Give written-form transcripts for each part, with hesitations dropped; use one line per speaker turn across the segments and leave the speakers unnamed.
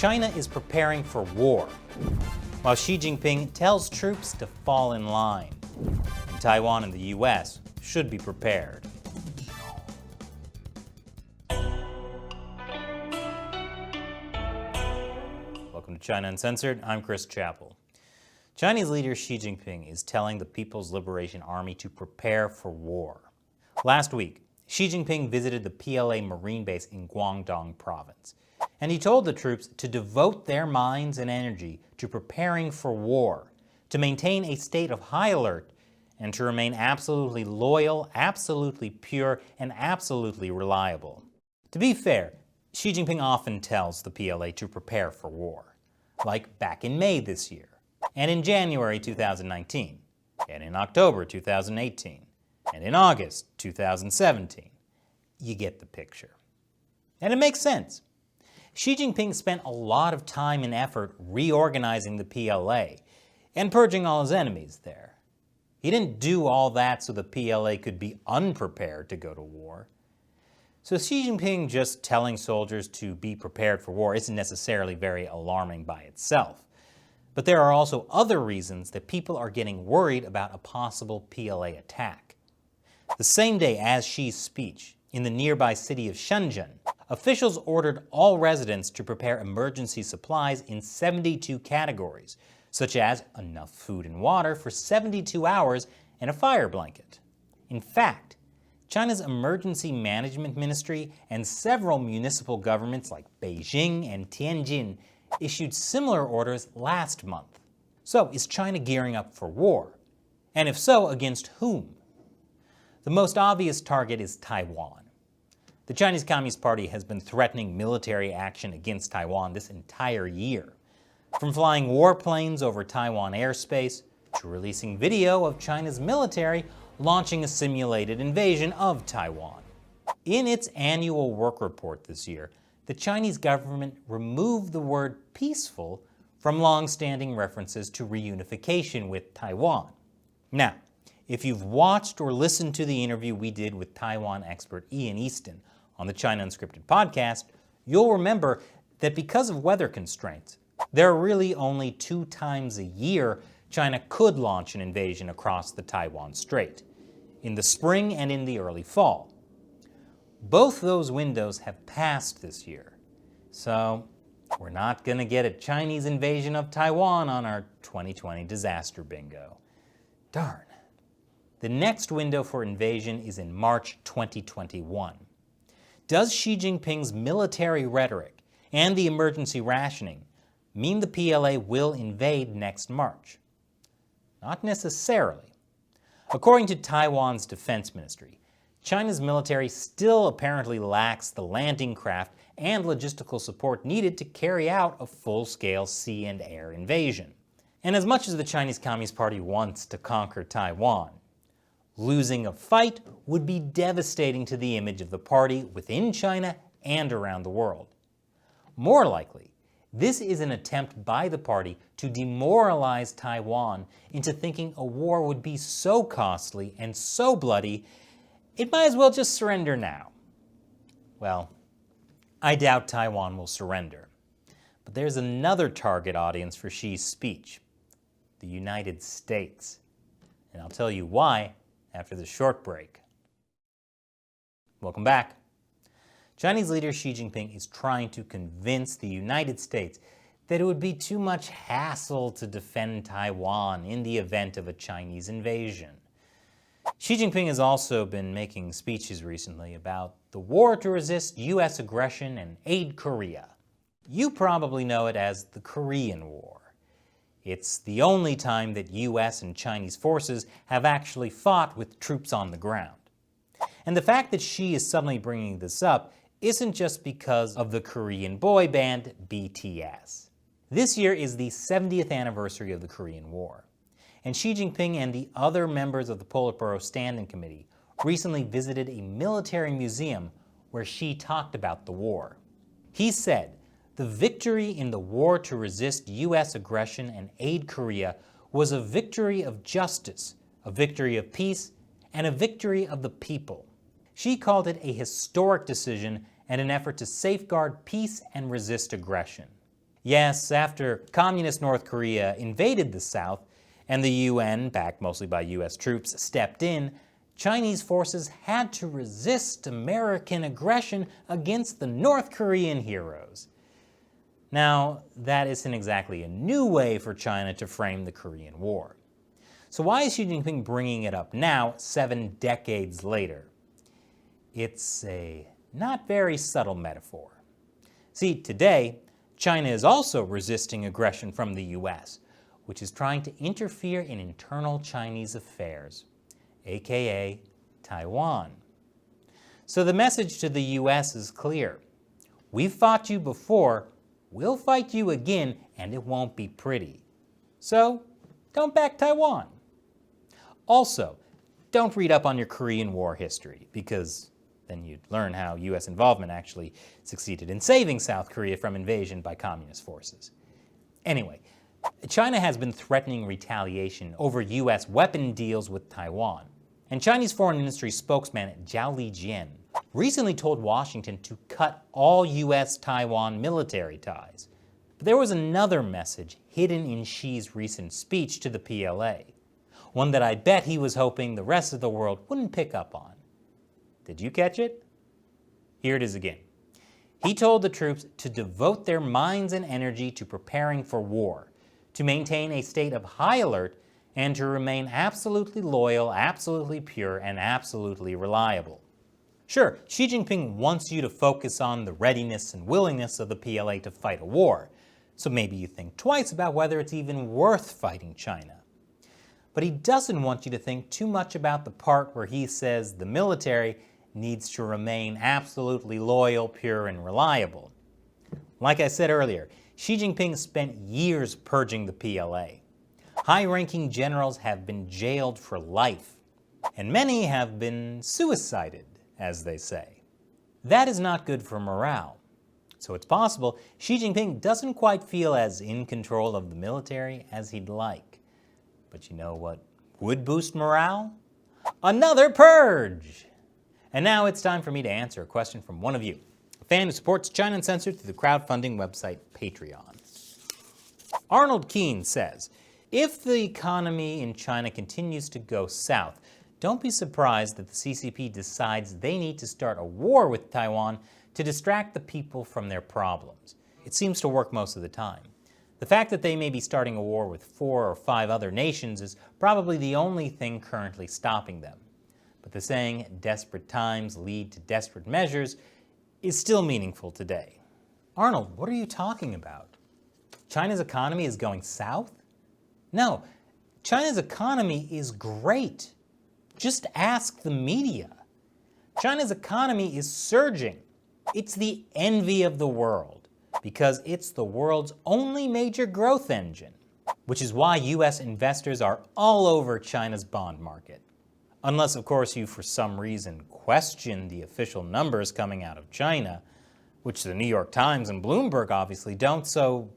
China is preparing for war, while Xi Jinping tells troops to fall in line. And Taiwan and the US should be prepared. Welcome to China Uncensored. I'm Chris Chappell. Chinese leader Xi Jinping is telling the People's Liberation Army to prepare for war. Last week, Xi Jinping visited the PLA Marine base in Guangdong province, and he told the troops to devote their minds and energy to preparing for war, to maintain a state of high alert, and to remain absolutely loyal, absolutely pure, and absolutely reliable. To be fair, Xi Jinping often tells the PLA to prepare for war, like back in May this year, and in January 2019, and in October 2018, and in August 2017. You get the picture. And it makes sense. Xi Jinping spent a lot of time and effort reorganizing the PLA and purging all his enemies there. He didn't do all that so the PLA could be unprepared to go to war. So Xi Jinping just telling soldiers to be prepared for war isn't necessarily very alarming by itself. But there are also other reasons that people are getting worried about a possible PLA attack. The same day as Xi's speech, in the nearby city of Shenzhen, officials ordered all residents to prepare emergency supplies in 72 categories, such as enough food and water for 72 hours and a fire blanket. In fact, China's Emergency Management Ministry and several municipal governments like Beijing and Tianjin issued similar orders last month. So, is China gearing up for war? And if so, against whom? The most obvious target is Taiwan. The Chinese Communist Party has been threatening military action against Taiwan this entire year, from flying warplanes over Taiwan airspace to releasing video of China's military launching a simulated invasion of Taiwan. In its annual work report this year, the Chinese government removed the word peaceful from long-standing references to reunification with Taiwan. Now, if you've watched or listened to the interview we did with Taiwan expert Ian Easton on the China Unscripted podcast, you'll remember that because of weather constraints, there are really only 2 times a year China could launch an invasion across the Taiwan Strait, in the spring and in the early fall. Both those windows have passed this year, so we're not going to get a Chinese invasion of Taiwan on our 2020 disaster bingo. Darn. The next window for invasion is in March 2021. Does Xi Jinping's military rhetoric and the emergency rationing mean the PLA will invade next March? Not necessarily. According to Taiwan's defense ministry, China's military still apparently lacks the landing craft and logistical support needed to carry out a full-scale sea and air invasion. And as much as the Chinese Communist Party wants to conquer Taiwan, losing a fight would be devastating to the image of the party within China and around the world. More likely, this is an attempt by the party to demoralize Taiwan into thinking a war would be so costly and so bloody, it might as well just surrender now. Well, I doubt Taiwan will surrender. But there's another target audience for Xi's speech, the United States. And I'll tell you why after this short break. Welcome back. Chinese leader Xi Jinping is trying to convince the United States that it would be too much hassle to defend Taiwan in the event of a Chinese invasion. Xi Jinping has also been making speeches recently about the war to resist U.S. aggression and aid Korea. You probably know it as the Korean War. It's the only time that U.S. and Chinese forces have actually fought with troops on the ground. And the fact that Xi is suddenly bringing this up isn't just because of the Korean boy band BTS. This year is the 70th anniversary of the Korean War, and Xi Jinping and the other members of the Politburo Standing Committee recently visited a military museum where Xi talked about the war. He said, "The victory in the war to resist U.S. aggression and aid Korea was a victory of justice, a victory of peace, and a victory of the people." Xi called it a historic decision and an effort to safeguard peace and resist aggression. Yes, after communist North Korea invaded the South and the UN, backed mostly by US troops, stepped in, Chinese forces had to resist American aggression against the North Korean heroes. Now, that isn't exactly a new way for China to frame the Korean War. So why is Xi Jinping bringing it up now, 7 decades later? It's a not very subtle metaphor. See, today, China is also resisting aggression from the US, which is trying to interfere in internal Chinese affairs, aka Taiwan. So the message to the US is clear. We've fought you before, we'll fight you again, and it won't be pretty. So, don't back Taiwan. Also, don't read up on your Korean War history, because then you'd learn how US involvement actually succeeded in saving South Korea from invasion by communist forces. Anyway, China has been threatening retaliation over US weapon deals with Taiwan. And Chinese Foreign Ministry spokesman Zhao Lijian recently told Washington to cut all US-Taiwan military ties. But there was another message hidden in Xi's recent speech to the PLA, one that I bet he was hoping the rest of the world wouldn't pick up on. Did you catch it? Here it is again. He told the troops to devote their minds and energy to preparing for war, to maintain a state of high alert, and to remain absolutely loyal, absolutely pure, and absolutely reliable. Sure, Xi Jinping wants you to focus on the readiness and willingness of the PLA to fight a war, so maybe you think twice about whether it's even worth fighting China. But he doesn't want you to think too much about the part where he says the military needs to remain absolutely loyal, pure, and reliable. Like I said earlier, Xi Jinping spent years purging the PLA. High-ranking generals have been jailed for life, and many have been suicided, as they say. That is not good for morale. So it's possible Xi Jinping doesn't quite feel as in control of the military as he'd like. But you know what would boost morale? Another purge! And now it's time for me to answer a question from one of you, a fan who supports China Uncensored through the crowdfunding website Patreon. Arnold Keene says, if the economy in China continues to go south, don't be surprised that the CCP decides they need to start a war with Taiwan to distract the people from their problems. It seems to work most of the time. The fact that they may be starting a war with 4 or 5 other nations is probably the only thing currently stopping them. But the saying, desperate times lead to desperate measures, is still meaningful today. Arnold, what are you talking about? China's economy is going south? No, China's economy is great. Just ask the media. China's economy is surging. It's the envy of the world because it's the world's only major growth engine, which is why US investors are all over China's bond market. Unless, of course, you for some reason question the official numbers coming out of China, which the New York Times and Bloomberg obviously don't, so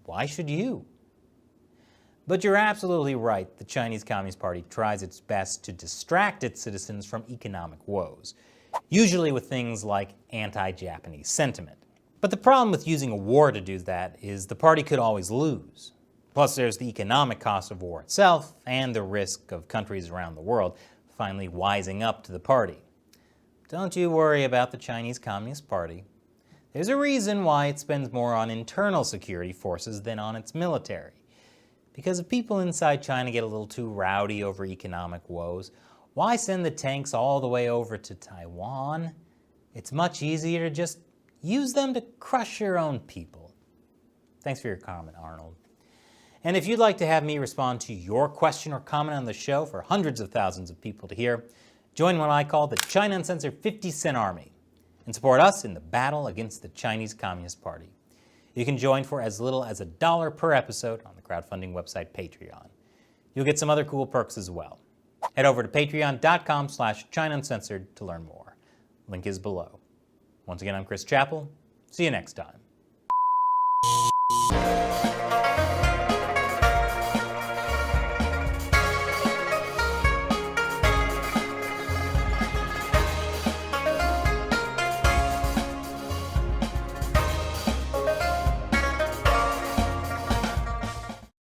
why should you? But you're absolutely right, the Chinese Communist Party tries its best to distract its citizens from economic woes, usually with things like anti-Japanese sentiment. But the problem with using a war to do that is the party could always lose. Plus there's the economic cost of war itself and the risk of countries around the world finally wising up to the party. Don't you worry about the Chinese Communist Party. There's a reason why it spends more on internal security forces than on its military. Because if people inside China get a little too rowdy over economic woes, why send the tanks all the way over to Taiwan? It's much easier to just use them to crush your own people. Thanks for your comment, Arnold. And if you'd like to have me respond to your question or comment on the show for hundreds of thousands of people to hear, join what I call the China Uncensored 50-Cent Army and support us in the battle against the Chinese Communist Party. You can join for as little as $1 per episode on the crowdfunding website Patreon. You'll get some other cool perks as well. Head over to patreon.com/China Uncensored to learn more. Link is below. Once again, I'm Chris Chappell. See you next time.